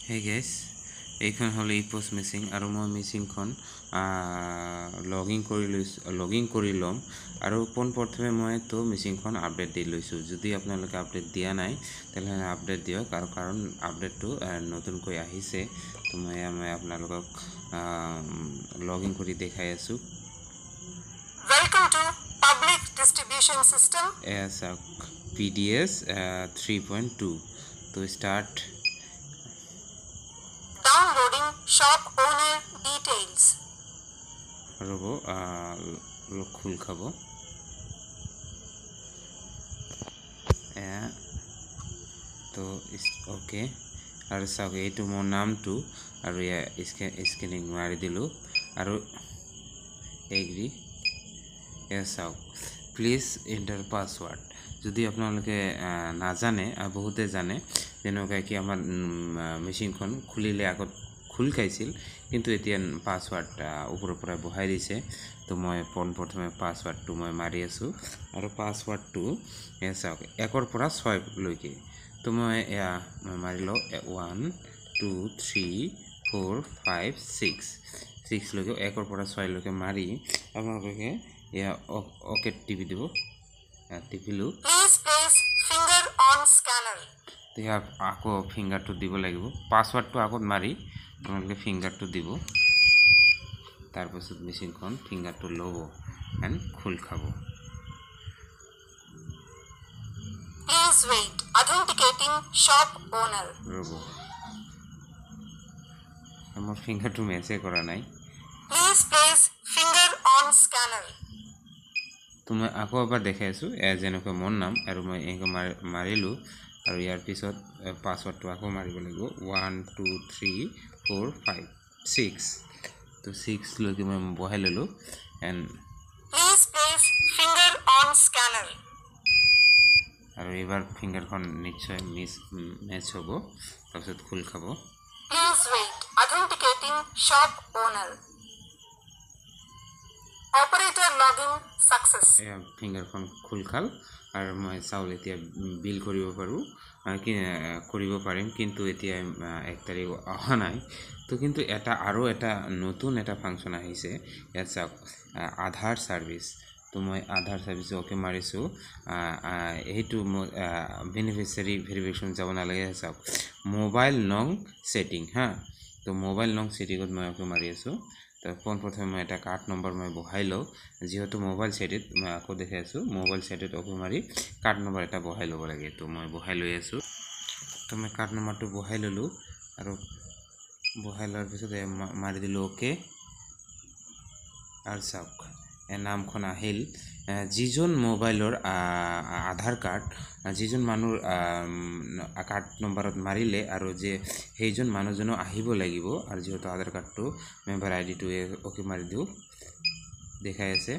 Hey guys, এইখন হ'ল এই পোষ্ট মিচিং আৰু মই মিচিংখন লগিং কৰি ল'ম আৰু পোনপ্ৰথমে মই তো মিচিংখন আপডেট দি লৈছোঁ। যদি আপোনালোকে আপডেট দিয়া নাই তেতিয়াহ'লে আপডেট দিয়ক, আৰু কাৰণ আপডেটটো নতুনকৈ আহিছে, তো মই আপোনালোকক লগিং কৰি দেখাই আছোঁ। Welcome to Public Distribution System. As a PDS 3.2 to start Downloading shop owner details. ৰ'ব খোল খাব। তো অ'কে, আৰু চাওক এইটো মোৰ নামটো, আৰু স্কেনিং মাৰি দিলোঁ আৰু এগ্ৰি। চাওক প্লিজ এণ্টাৰ পাছৱাৰ্ড। যদি আপোনালোকে নাজানে, বহুতে জানে, যেনেকুৱা কি আমাৰ মেচিনখন খুলিলে আগত খোল খাইছিল, কিন্তু এতিয়া পাছৱাৰ্ড ওপৰৰ পৰা বহাই দিছে। তো মই পোনপ্ৰথমে পাছৱাৰ্ডটো মই মাৰি আছোঁ, আৰু পাছৱাৰ্ডটো চাওক 1ৰ পৰা 6লৈকে। তো মই মাৰি লওঁ 1 2 3 4 5 6লৈকে, 1ৰ পৰা 6লৈকে মাৰি আপোনালোকে অ'কে টিপি দিব। টিপিলোঁ। Please place finger on scanner. আকৌ ফিংগাৰটো দিব লাগিব। পাছৱাৰ্ডটো আগত মাৰি আপোনালোকে ফিংগাৰটো দিব, তাৰপাছত মেচিনখন ফিংগাৰটো ল'ব এণ্ড খোল খাব। Please wait. Authenticating shop owner. ৰ'ব, মোৰ ফিংগাৰটো মেচেজ কৰা নাই। Please place finger on scanner. তো মই আকৌ এবাৰ দেখাই আছোঁ, যেনেকৈ মোৰ নাম, আৰু মই এনেকৈ মাৰিলোঁ, আৰু ইয়াৰ পিছত পাছৱাৰ্ডটো আকৌ মাৰিব লাগিব 1 2 3 4 5 6। তো 6লৈকে মই বহাই ল'লোঁ and Please place finger on scanner. আৰু এইবাৰ ফিংগাৰখন নিশ্চয় মেচ হ'ব, তাৰপিছত খোল খাব। Please wait. Authenticating shop owner. Operator login success. ফিংগাৰখন খোল খাল, আৰু মই চাউল এতিয়া বিল কৰিব পাৰোঁ, কৰিব পাৰিম, কিন্তু এতিয়া 1 তাৰিখ অহা নাই। তো কিন্তু আৰু এটা নতুন ফাংচন আহিছে। ইয়াত চাওক আধাৰ ছাৰ্ভিচ। তো মই আধাৰ ছাৰ্ভিচ অ'কে মাৰিছোঁ। সেইটো মই বেনিফিচিয়াৰী ভেৰিফিকেশ্যন যাব নালাগে। চাওক মোবাইল নং ছেটিং, তো মোবাইল নং ছেটিঙত মই অ'কে মাৰি আছোঁ। তো পোনপ্ৰথমে মই এটা কাৰ্ড নম্বৰ মই বহাই লওঁ, যিহেতু মোবাইল ছেটিত মই আকৌ দেখাই আছোঁ, মোবাইল ছেটিত অ'কে মাৰি কাৰ্ড নম্বৰ এটা বহাই ল'ব লাগে। তো মই বহাই লৈ আছোঁ। তো মই কাৰ্ড নম্বৰটো বহাই ল'লোঁ, আৰু বহাই লোৱাৰ পিছত মাৰি দিলোঁ অ'কে। আৰু চাওক নামখন আহিল। যিজন মোবাইলৰ আধাৰ কাৰ্ড, যিজন মানুহৰ কাৰ্ড নম্বৰত মাৰিলে, আৰু সেইজন মানুহজনো আহিব লাগিব, আৰু যিহেতু আধাৰ কাৰ্ডটো মেম্বাৰ আইডিটো অ'কে মাৰি দিওঁ, দেখাই আছে।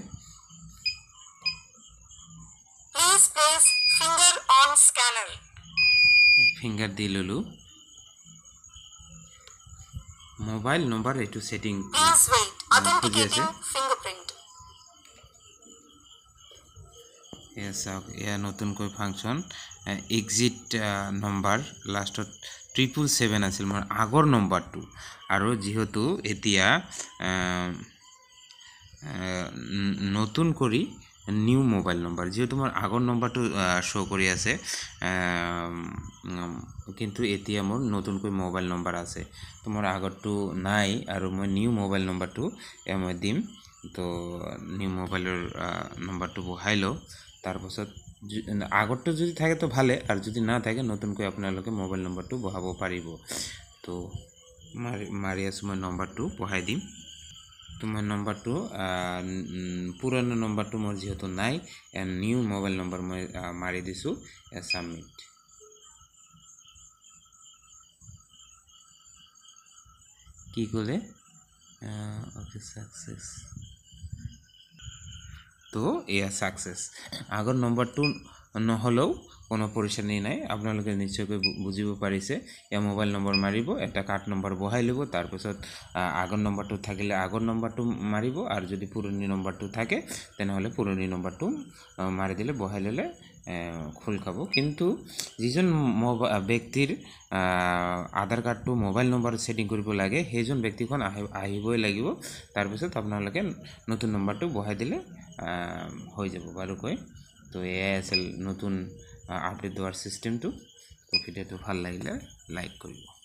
Please place finger on scanner. Finger দি ল'লোঁ। মোবাইল নম্বৰ এইটো ছেটিং Please wait. খুজি আছে। Authenticating fingerprint. চাওক এয়া নতুনকৈ ফাংচন। এক্সিট নম্বৰ লাষ্টত 777 আছিল মোৰ আগৰ নম্বৰটো, আৰু যিহেতু এতিয়া নতুন কৰি নিউ মোবাইল নম্বৰ, যিহেতু মোৰ আগৰ নম্বৰটো শ্ব' কৰি আছে, কিন্তু এতিয়া মোৰ নতুনকৈ মোবাইল নম্বৰ আছে। তো মোৰ আগৰটো নাই, আৰু মই নিউ মোবাইল নম্বৰটো মই দিম। তো নিউ মোবাইলৰ নম্বৰটো বহাই লওঁ, তাৰপাছত আগৰটো যদি থাকে তো ভালে, আৰু যদি নাথাকে নতুনকৈ আপোনালোকে মোবাইল নম্বৰটো বহাব পাৰিব। তো মাৰি আছোঁ, মই নম্বৰটো বহাই দিম। তো মই নম্বৰটো পুৰণা নম্বৰটো মোৰ যিহেতু নাই, নিউ মোবাইল নম্বৰ মই মাৰি দিছোঁ। ছাবমিট। কি ক'লে? Okay success. তো এয়া ছাকচেছ। আগৰ নম্বৰটো নহ'লেও কোনো পৰিচানী নাই, আপোনালোকে নিশ্চয়কৈ বুজিব পাৰিছে। এয়া মোবাইল নম্বৰ মাৰিব, এটা কাৰ্ড নম্বৰ বহাই ল'ব, তাৰপিছত আগৰ নম্বৰটো থাকিলে আগৰ নম্বৰটো মাৰিব, আৰু যদি পুৰণি নম্বৰটো থাকে তেনেহ'লে পুৰণি নম্বৰটো মাৰি দিলে, বহাই ল'লে খোল খাব কিন্তু যিজন ব্যক্তিৰ আধাৰ কাৰ্ডটো মোবাইল নম্বৰ সেটিং কৰিব লাগে সেইজন ব্যক্তিখন আহিবই লাগিব তাৰপিছত আপোনালোকে নতুন নম্বৰটো বহাই দিলে হৈ যাব বাৰুকৈ তো এয়াই আছিল নতুন আপডেট হোৱাৰ সিস্টেমটো তো ভিডিওটো ভাল লাগিলে লাইক কৰিব